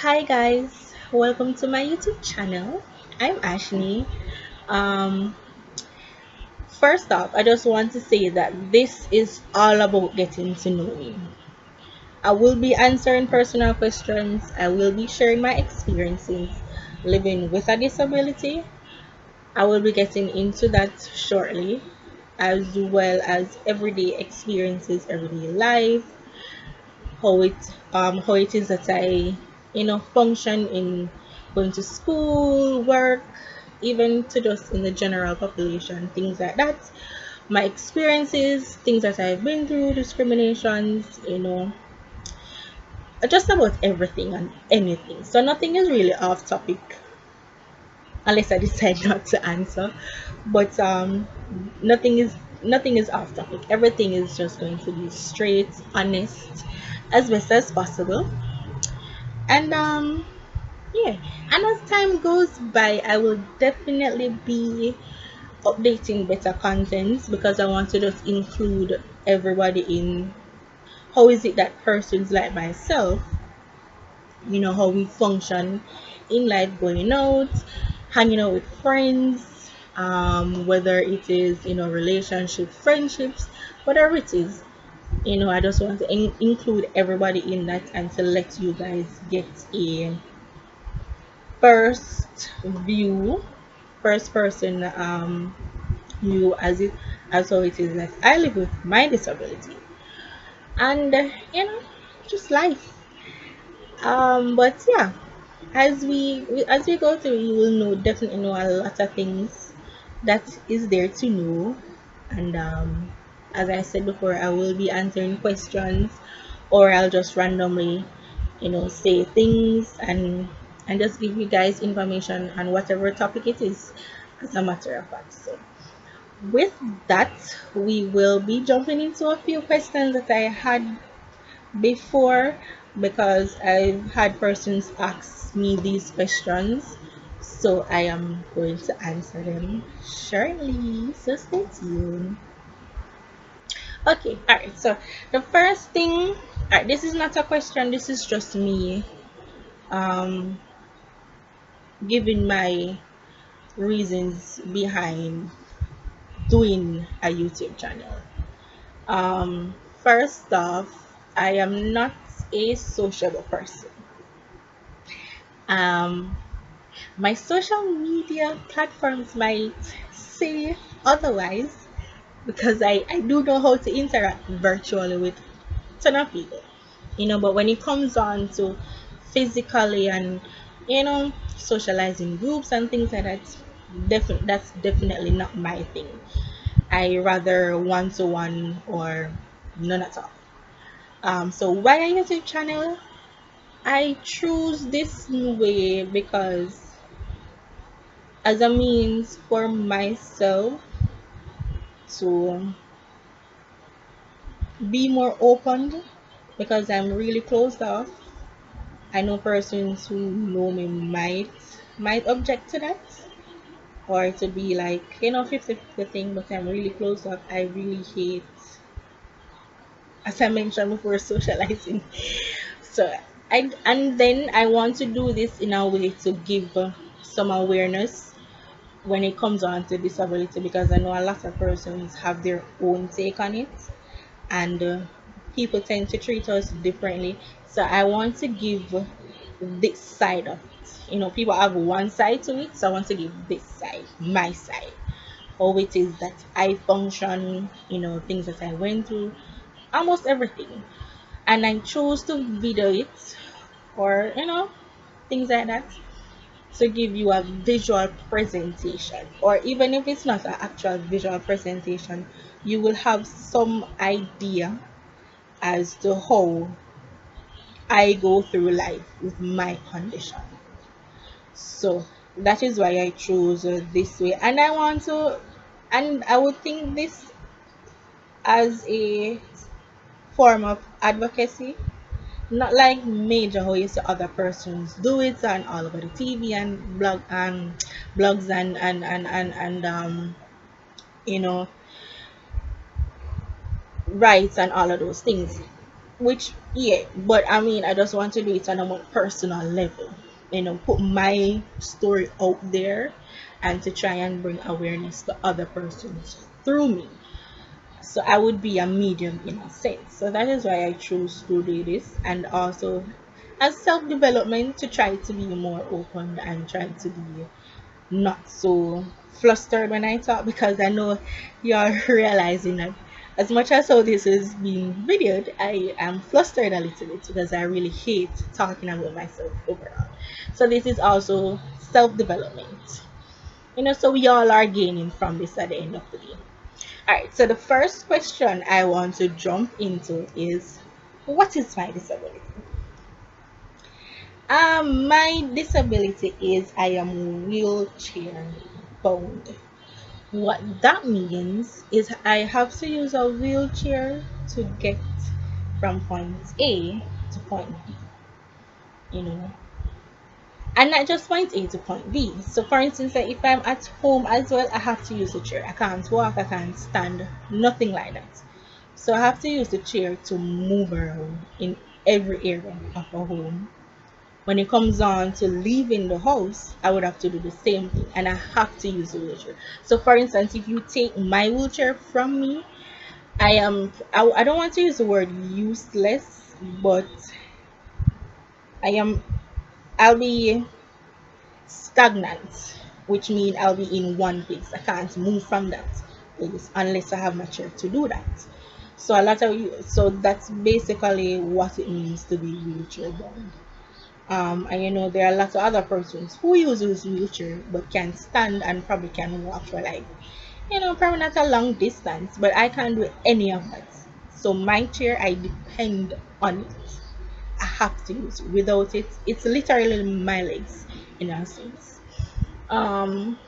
Hi guys, welcome to my YouTube channel. I'm Ashley. Um, First off, I just want to say that this is all about getting to know me. I will be answering personal questions. I will be sharing my experiences living with a disability. I will be getting into that shortly, as well as everyday experiences, everyday life, how it is that I function in going to school, work, even to just in the general population, things like that. My experiences, things that I've been through, discriminations, just about everything and anything. So nothing is really off topic unless I decide not to answer. But nothing is off topic. Everything is just going to be straight, honest, as best as possible. And yeah, and as time goes by, I will definitely be updating better content because I want to just include everybody in how is it that persons like myself, how we function in life, going out, hanging out with friends, whether it is, relationship, friendships, whatever it is. I just want to include everybody in that and to let you guys get a first view, first person view as how it is that I live with my disability, and just life. But yeah, as we go through, you will definitely know a lot of things that is there to know, and as I said before, I will be answering questions, or I'll just randomly, say things and just give you guys information on whatever topic it is, as a matter of fact. So with that, we will be jumping into a few questions that I had before because I've had persons ask me these questions. So I am going to answer them shortly. So stay tuned. Okay, alright. So the first thing, alright, this is not a question, this is just me um giving my reasons behind doing a YouTube channel. First off, I am not a sociable person. Um, my social media platforms might say otherwise because I do know how to interact virtually with ton of people, but when it comes on to physically and socializing groups and things like that, that's definitely not my thing. I rather one to one or none at all. So why a YouTube channel? I choose this way because as a means for myself to be more open because I'm really closed off. I know persons who know me might object to that or to be like, 50-50 thing, but I'm really closed off. I really hate, as I mentioned before, socializing. So and then I want to do this in a way to give some awareness when it comes on to disability because I know a lot of persons have their own take on it, and people tend to treat us differently. So I want to give this side of it. People have one side to it, so I want to give this side, my side, how it is that I function, things that I went through, almost everything. And I chose to video it or things like that to give you a visual presentation, or even if it's not an actual visual presentation, you will have some idea as to how I go through life with my condition. So that is why I chose this way, and I would think this as a form of advocacy, not like major how you see other persons do it and all over the TV and blogs and you know rights and all of those things. which, yeah, but I mean, I just want to do it on a more personal level, put my story out there and to try and bring awareness to other persons through me. So I would be a medium in a sense. So that is why I chose to do this, and also as self development, to try to be more open and try to be not so flustered when I talk, because I know you're realizing that as much as how this is being videoed, I am flustered a little bit because I really hate talking about myself overall. So this is also self development. So we all are gaining from this at the end of the day. Alright, so the first question I want to jump into is, what is my disability? My disability is I am wheelchair bound. What that means is I have to use a wheelchair to get from point A to point B, you know, and not just point A to point B. So, for instance, like if I'm at home as well, I have to use a chair. I can't walk, I can't stand, nothing like that. So, I have to use the chair to move around in every area of a home. When it comes on to leaving the house, I would have to do the same thing, and I have to use the wheelchair. So, for instance, if you take my wheelchair from me, I don't want to use the word useless, but I am, I'll be stagnant, which means I'll be in one place. I can't move from that place unless I have my chair to do that. So so that's basically what it means to be wheelchair bound. And there are lots of other persons who uses wheelchair but can stand and probably can walk for like, probably not a long distance, but I can't do any of that. So my chair, I depend on it. I have to use it. Without it, it's literally my legs in a sense. Um,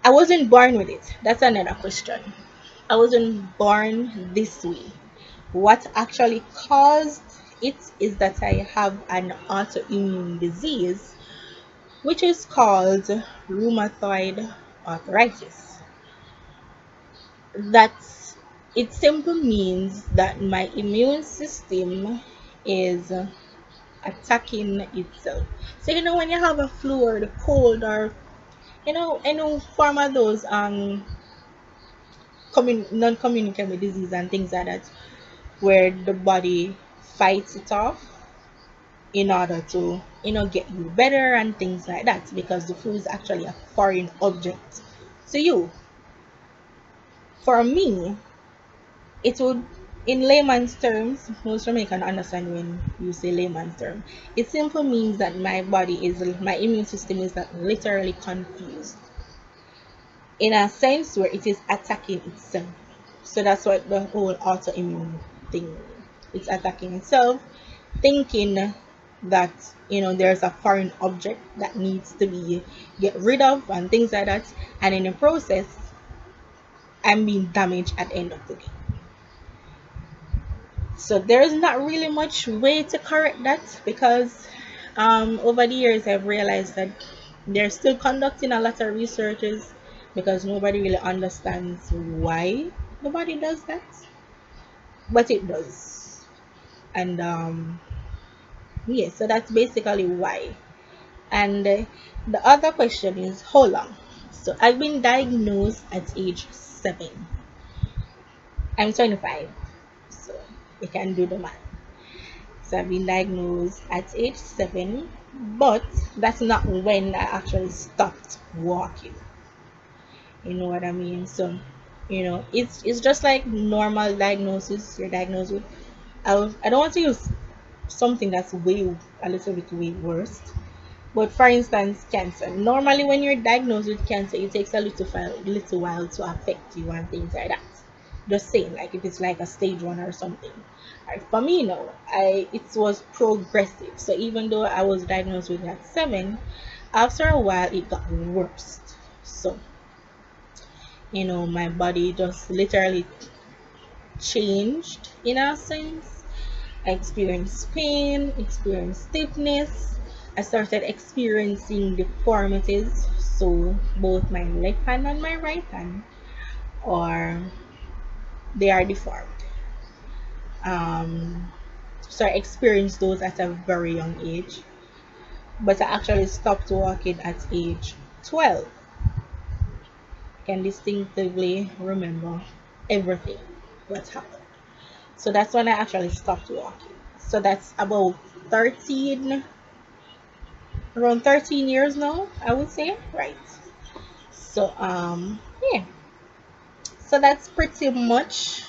I wasn't born with it. That's another question. I wasn't born this way. What actually caused it is that I have an autoimmune disease, which is called rheumatoid arthritis. That's it simply means that my immune system is attacking itself. So when you have a flu or the cold, or any form of those non-communicable disease and things like that, where the body fights it off in order to get you better and things like that, because the flu is actually a foreign object to you. For me, it would, in layman's terms, most Jamaican understand when you say layman's term, it simply means that my immune system is that literally confused in a sense where it is attacking itself. So that's what the whole autoimmune thing means. It's attacking itself, thinking that there's a foreign object that needs to be get rid of and things like that, and in the process, I'm being damaged at the end of the day. So there's not really much way to correct that, because over the years I've realized that they're still conducting a lot of researches, because nobody really understands why the body does that, but it does. And yeah, so that's basically why. And the other question is how long. So I've been diagnosed at age 7. I'm 25, so you can do the math. So I've been diagnosed at age 7, but that's not when I actually stopped walking. You know what I mean? So, it's just like normal diagnosis. You're diagnosed with. I don't want to use something that's a little bit way worse. But for instance, cancer. Normally, when you're diagnosed with cancer, it takes a little while to affect you and things like that. Just saying, like if it's like a stage 1 or something. Alright, for me, no, it was progressive. So even though I was diagnosed with at 7, after a while it got worse. So my body just literally changed in a sense. I experienced pain, experienced stiffness. I started experiencing deformities. So both my left hand and my right hand are they are deformed. Um, so I experienced those at a very young age. But I actually stopped walking at age 12. I can distinctively remember everything what happened. So that's when I actually stopped walking. So that's about 13, around 13 years now, I would say, right? So yeah. So that's pretty much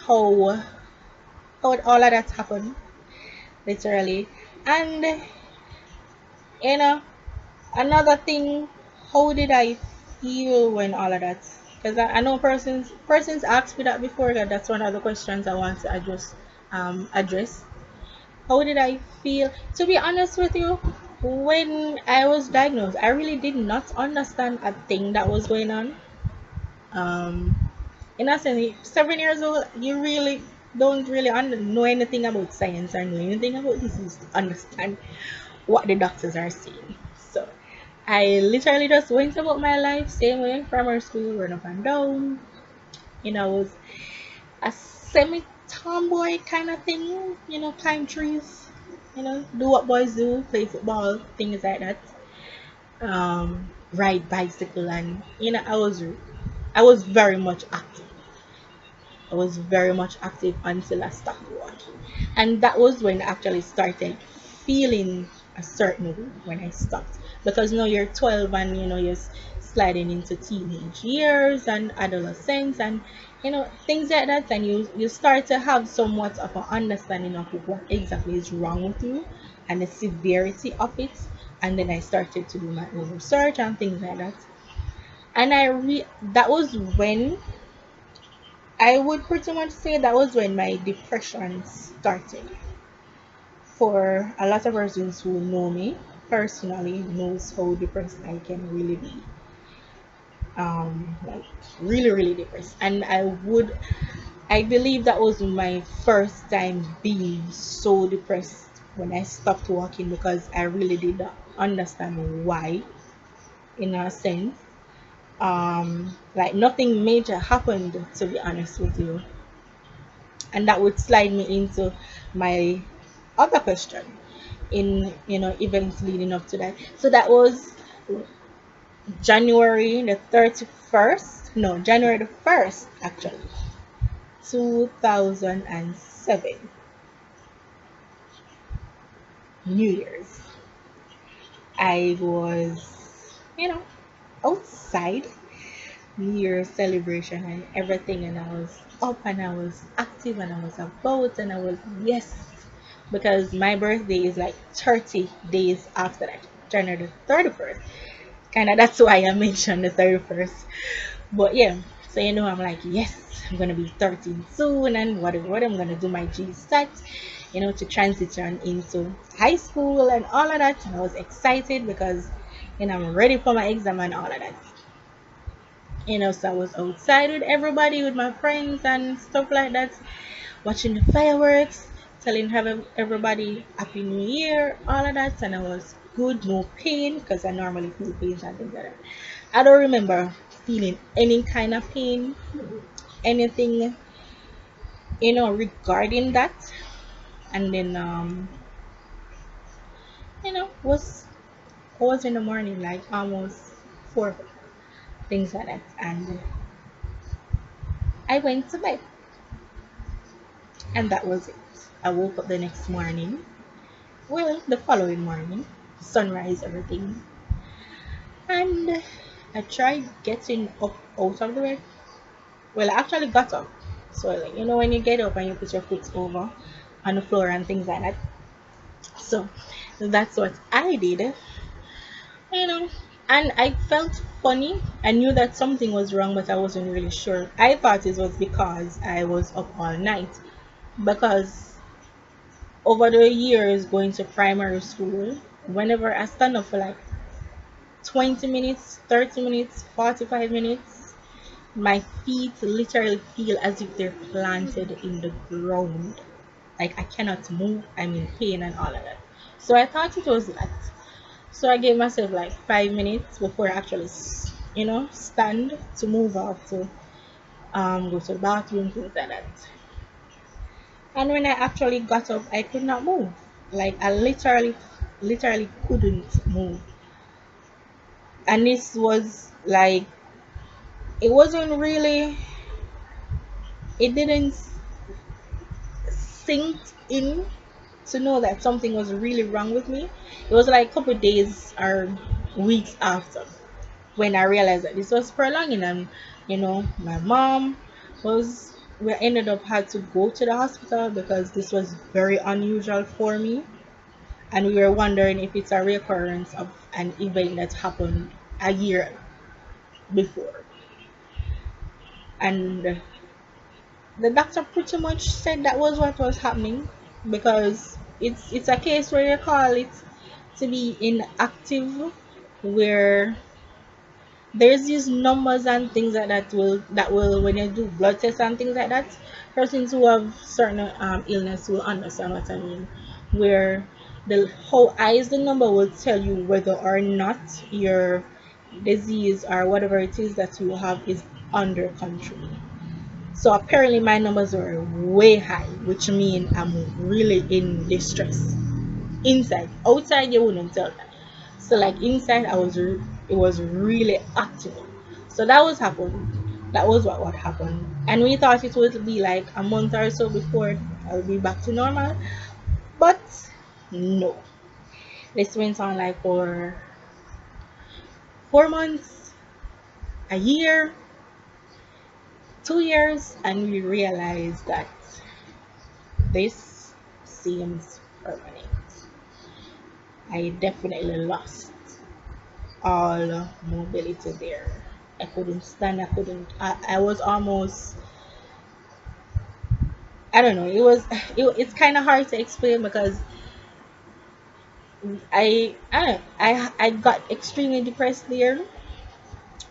how all of that happened, literally. And you know, another thing, how did I feel when all of that? Because I know persons asked me that before. That's one of the questions I want to address. How did I feel? To be honest with you, when I was diagnosed, I really did not understand a thing that was going on. Um, in a sense, 7 years old, you really don't really know anything about science or know anything about disease to understand what the doctors are saying. So I literally just went about my life same way, primary school, run up and down. Was a semi tomboy kind of thing, climb trees, do what boys do, play football, things like that. Ride bicycle, and I was very much active. I was very much active until I stopped walking. And that was when I actually started feeling a certain way when I stopped. Because you're 12 and you're sliding into teenage years and adolescence and things like that, and you start to have somewhat of an understanding of what exactly is wrong with you and the severity of it. And then I started to do my own research and things like that. And that was when I would pretty much say that was when my depression started. For a lot of persons who know me personally knows how depressed I can really be. Like really, really depressed. And I believe that was my first time being so depressed when I stopped walking, because I really did not understand why, in a sense. Like nothing major happened, to be honest with you. And that would slide me into my other question in events leading up to that. So that was January the 31st, no, January the 1st, actually, 2007, New Year's. I was outside New Year's celebration and everything, and I was up and I was active and I was about and I was, yes, because my birthday is like 30 days after that, January the 31st. Kind of, that's why I mentioned the 31st. But yeah, so I'm like, yes, I'm gonna be 13 soon, and what I'm gonna do my GSAT, to transition into high school and all of that. And I was excited because I'm ready for my exam and all of that. So I was outside with everybody, with my friends and stuff like that, watching the fireworks, telling everybody Happy New Year, all of that, and I was good, no pain, because I normally feel pain and things like that. I don't remember feeling any kind of pain, anything, regarding that. And then, was in the morning, like almost 4 o'clock, things like that, and I went to bed, and that was it. I woke up the next morning, well, the following morning, sunrise, everything, and I tried getting up out of the bed. Well, I actually got up. So, like, when you get up and you put your foot over on the floor and things like that. So, that's what I did, you know. And I felt funny. I knew that something was wrong, but I wasn't really sure. I thought it was because I was up all night. Because over the years going to primary school, whenever I stand up for like 20 minutes, 30 minutes, 45 minutes, my feet literally feel as if they're planted in the ground. Like I cannot move, I'm in pain and all of that. So I thought it was that. So I gave myself like 5 minutes before I actually, stand to move off to go to the bathroom, things like that. And when I actually got up, I could not move. Like I literally couldn't move. And this was like, it wasn't really, it didn't sink in to know that something was really wrong with me. It was like a couple days or weeks after when I realized that this was prolonging, and my mom was we ended up had to go to the hospital because this was very unusual for me, and we were wondering if it's a recurrence of an event that happened a year before. And the doctor pretty much said that was what was happening, because it's a case where you call it to be inactive, where there's these numbers and things like that will when you do blood tests and things like that, persons who have certain illness will understand what I mean, where the how high is the number will tell you whether or not your disease or whatever it is that you have is under control. So apparently my numbers were way high, which means I'm really in distress. Inside, outside you wouldn't tell that. So like inside, it was really active. So that was happened. That was what happened. And we thought it would be like a month or so before I'll be back to normal, but no. This went on like for 4 months, a year, 2 years, and we realized that this seems permanent. I definitely lost all mobility there. I couldn't stand, I couldn't, I was almost, I don't know, it's kind of hard to explain because I don't, I got extremely depressed there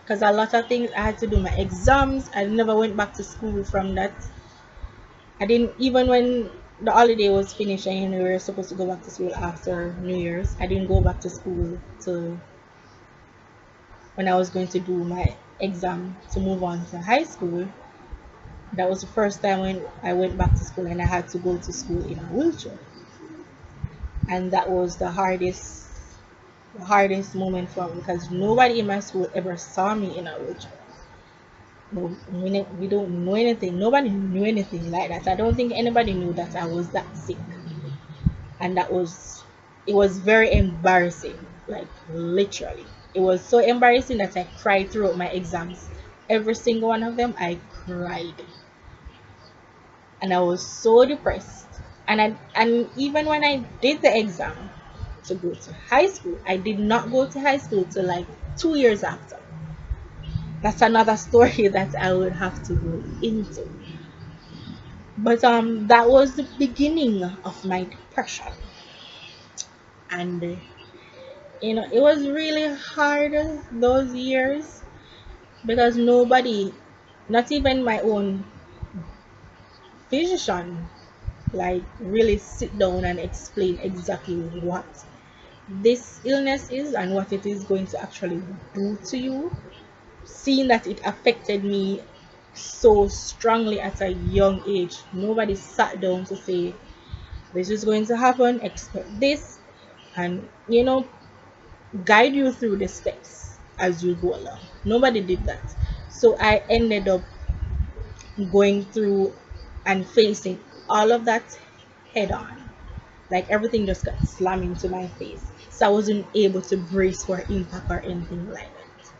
because a lot of things I had to do my exams. I never went back to school from that. I didn't, even when the holiday was finished and we were supposed to go back to school after New Year's, I didn't go back to school to when I was going to do my exam to move on to high school. That was the first time when I went back to school and I had to go to school in a wheelchair. And that was the hardest moment for me because nobody in my school ever saw me in a wheelchair. No, we don't know anything. Nobody knew anything like that. I don't think anybody knew that I was that sick. And it was very embarrassing. Like literally. It was so embarrassing that I cried throughout my exams. Every single one of them, I cried. And I was so depressed. And even when I did the exam to go to high school, I did not go to high school till like 2 years after. That's another story that I would have to go into. But that was the beginning of my depression. And it was really hard those years because nobody, not even my own physician, like really sit down and explain exactly what this illness is and what it is going to actually do to you. Seeing that it affected me so strongly at a young age, nobody sat down to say this is going to happen, expect this, and guide you through the steps as you go along. Nobody did that. So I ended up going through and facing all of that head on. Like everything just got slammed into my face. So I wasn't able to brace for impact or anything like that.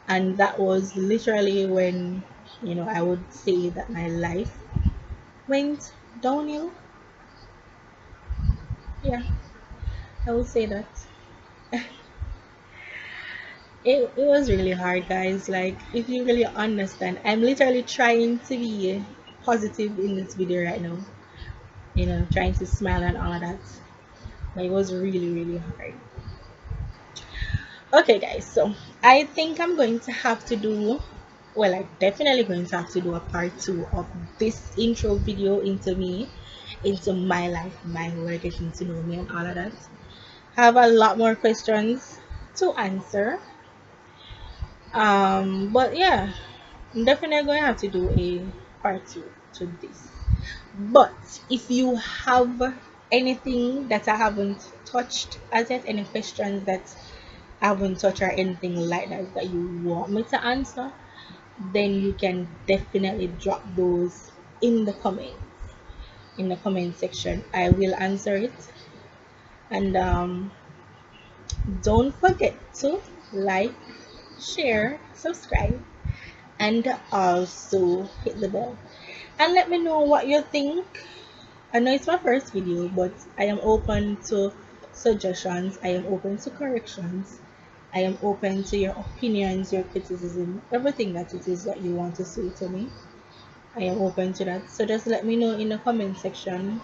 And that was literally when, I would say that my life went downhill. Yeah, I would say that. It was really hard, guys. Like, if you really understand, I'm literally trying to be positive in this video right now. Trying to smile and all of that. But it was really, really hard. Okay, guys, so I think I'm going to have to do, well, I'm definitely going to have to do a part two of this intro video into me, into my life, my way, getting to know me, and all of that. I have a lot more questions to answer. But yeah, I'm definitely going to have to do a part two to this. But if you have anything that I haven't touched as yet, any questions that I haven't touched or anything like that that you want me to answer, then you can definitely drop those in the comment section. I will answer it. And don't forget to like, share, subscribe, and also hit the bell. And let me know what you think. I know it's my first video, but I am open to suggestions. I am open to corrections. I am open to your opinions, your criticism, everything that it is that you want to say to me. I am open to that. So just let me know in the comment section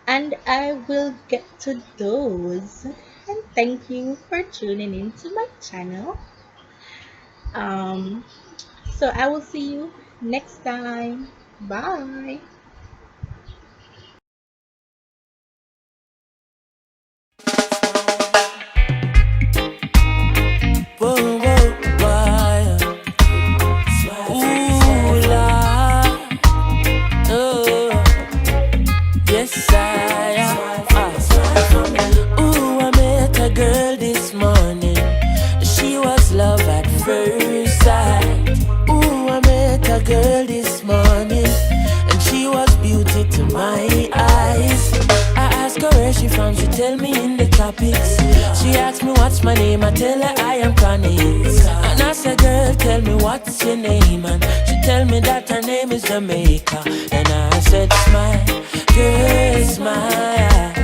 and I will get to those. And thank you for tuning in to my channel. Um, so I will see you next time. Bye. Whoa, whoa, why? Ooh, la, oh, yes, I am. Ooh, I met a girl this morning. She was love at first sight. Ooh, I met a girl this morning, and she was beauty to my eyes. I asked her where she from, she tell me in the tropics. She asked me what's my name, I tell her I am Chronixx. And I said, girl, tell me what's your name, and she tell me that her name is Jamaica. And I said, smile, girl, smile,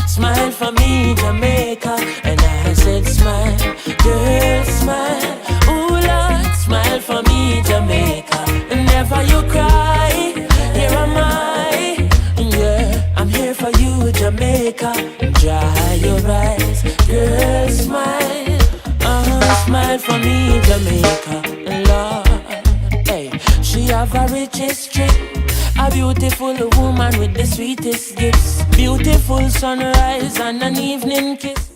smile for me, Jamaica. And I said, smile, girl, smile, ooh Lord, smile for me, Jamaica. Never you cry, here am I, yeah, I'm here for you, Jamaica. Dry your eyes, girl, smile, smile for me, Jamaica. Lord, hey, she have a rich history, a beautiful woman with the sweetest gifts, beautiful sunrise and an evening kiss.